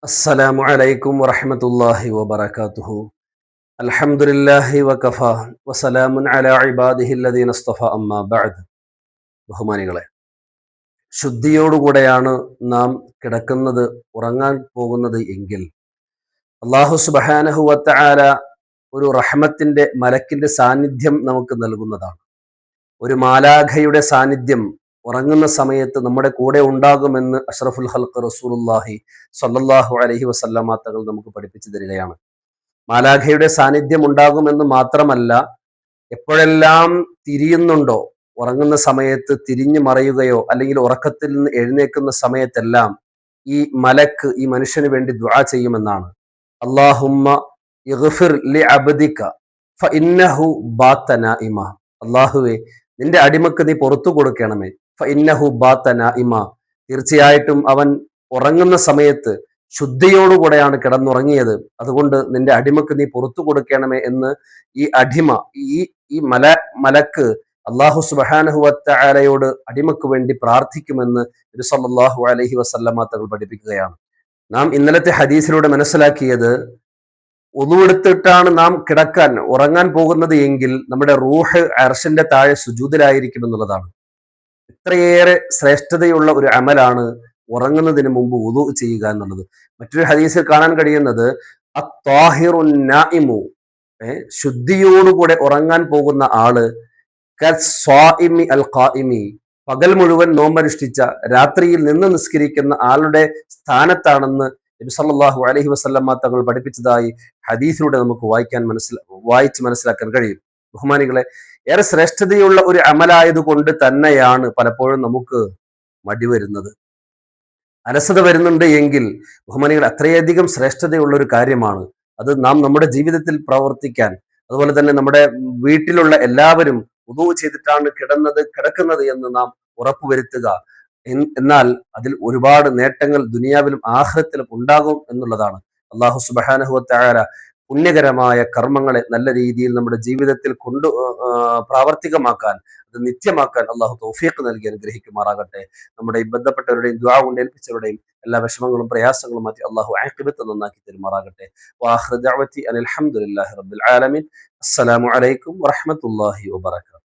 അസ്സലാമു അലൈക്കും വറഹ്മത്തുള്ളാഹി വബറകാതുഹു. അൽഹംദുലില്ലാഹി വകഫാ വസലാമുൻ അലാ ഇബാദിഹില്ലദീന ഇസ്തഫാ അമ്മാ ബഅദ്. ബഹുമാനികളെ, ശുദ്ധിയോടുകൂടെയാണ് നാം കിടക്കുന്നത്, ഉറങ്ങാൻ പോകുന്നത് എങ്കിൽ അല്ലാഹു സുബ്ഹാനഹു വതആല ഒരു റഹ്മത്തിന്റെ മലക്കിന്റെ സാന്നിധ്യം നമുക്ക് നൽകുന്നതാണ്. ഒരു മാലാഖയുടെ സാന്നിധ്യം ഉറങ്ങുന്ന സമയത്ത് നമ്മുടെ കൂടെ ഉണ്ടാകുമെന്ന് അഷ്റഫുൽ ഖൽഖ് റസൂലുള്ളാഹി സ്വല്ലല്ലാഹു അലൈഹി വസല്ലമ തങ്ങൾ നമുക്ക് പഠിപ്പിച്ചു തരികയാണ്. മാലാഖയുടെ സാന്നിധ്യം ഉണ്ടാകുമെന്ന് മാത്രമല്ല, എപ്പോഴെല്ലാം തിരിയുന്നുണ്ടോ, ഉറങ്ങുന്ന സമയത്ത് തിരിഞ്ഞു മറയുകയോ അല്ലെങ്കിൽ ഉറക്കത്തിൽ നിന്ന് എഴുന്നേൽക്കുന്ന സമയത്തെല്ലാം ഈ മലക്ക് ഈ മനുഷ്യന് വേണ്ടി ദുആ ചെയ്യുമെന്നാണ്. അല്ലാഹുമ്മ ഇഗ്ഫിർ ലി അബ്ദിക ഫഇന്നഹു ബാത നാഇമ. അല്ലാഹുവേ, നിന്റെ അടിമക്ക് നീ പുറത്തു കൊടുക്കണമേ. ഫഇന്നഹു ബാത നാഇമ. തീർച്ചയായിട്ടും അവൻ ഉറങ്ങുന്ന സമയത്ത് ശുദ്ധിയോടുകൂടെയാണ് കിടന്നുറങ്ങിയത്, അതുകൊണ്ട് നിന്റെ അടിമക്ക് നീ പുറത്തു കൊടുക്കണമേ എന്ന് ഈ അടിമ ഈ ഈ മലക്ക് അല്ലാഹു സുബ്ഹാനഹു വതആലയോട് അടിമക്ക് വേണ്ടി പ്രാർത്ഥിക്കുമെന്ന് നബി സല്ലല്ലാഹു അലൈഹി വസല്ലമ തങ്ങൾ പഠിപ്പിക്കുകയാണ്. നാം ഇന്നലത്തെ ഹദീസിലൂടെ മനസ്സിലാക്കിയത്, ഉളൂവെടുത്തിട്ടാണ് നാം ഉറങ്ങാൻ പോകുന്നത് എങ്കിൽ നമ്മുടെ റൂഹ് അർശിന്റെ താഴെ സുജൂദിലായിരിക്കും എന്നുള്ളതാണ്. ഇത്രയേറെ ശ്രേഷ്ഠതയുള്ള ഒരു അമലാണ് ഉറങ്ങുന്നതിന് മുമ്പ് വുളു ചെയ്യുക എന്നുള്ളത്. മറ്റൊരു ഹദീസിൽ കാണാൻ കഴിയുന്നത്, അത്വാഹിറുൻ നാഇമു, ശുദ്ധിയോടുകൂടെ ഉറങ്ങാൻ പോകുന്ന ആള് കസ്വാഇമി അൽ ഖായിമി, പകൽ മുഴുവൻ നോമ്പനുഷ്ഠിച്ച രാത്രിയിൽ നിന്ന് നിസ്കരിക്കുന്ന ആളുടെ സ്ഥാനത്താണെന്ന് നബി സല്ലല്ലാഹു അലൈഹി വസല്ലമ തങ്ങൾ പഠിപ്പിച്ചതായി ഹദീസിലൂടെ നമുക്ക് വായിച്ച് മനസ്സിലാക്കാൻ കഴിയും. ബഹുമാനികളെ, ഏറെ ശ്രേഷ്ഠതയുള്ള ഒരു അമലായതുകൊണ്ട് തന്നെയാണ് പലപ്പോഴും നമുക്ക് മടി വരുന്നത്, അലസത വരുന്നുണ്ട് എങ്കിൽ ബഹുമാനികൾ അത്രയധികം ശ്രേഷ്ഠതയുള്ള ഒരു കാര്യമാണ് അത്. നാം നമ്മുടെ ജീവിതത്തിൽ പ്രവർത്തിക്കാൻ, അതുപോലെ തന്നെ നമ്മുടെ വീട്ടിലുള്ള എല്ലാവരും വുദൂ ചെയ്തിട്ടാണ് കിടക്കുന്നത് എന്ന് നാം ഉറപ്പുവരുത്തുക. എന്നാൽ അതിൽ ഒരുപാട് നേട്ടങ്ങൾ ദുനിയാവിലും ആഖിറത്തിലും ഉണ്ടാകും എന്നുള്ളതാണ്. അല്ലാഹു സുബ്ഹാനഹു വതആല പുണ്യകരമായ കർമ്മങ്ങളെ നല്ല രീതിയിൽ നമ്മുടെ ജീവിതത്തിൽ പ്രാവർത്തികമാക്കാൻ, അത് നിത്യമാക്കാൻ അള്ളാഹു തൗഫീഖ് നൽകി അനുഗ്രഹിക്കുമാറാകട്ടെ. നമ്മുടെ ഈ ബന്ധപ്പെട്ടവരുടെയും ദുആ കൊണ്ട് ഏൽപ്പിച്ചവരുടെയും എല്ലാ വിഷമങ്ങളും പ്രയാസങ്ങളും മാറ്റി അള്ളാഹു ആഖിബത്ത് നന്നാക്കി തരുമാറാകട്ടെ. വആഖിറു ദഅവതി അനിൽ ഹംദുലില്ലാഹി റബ്ബിൽ ആലമീൻ. അസ്സലാമു അലൈക്കും വറഹ്മത്തുള്ളാഹി വബറകാതുഹു.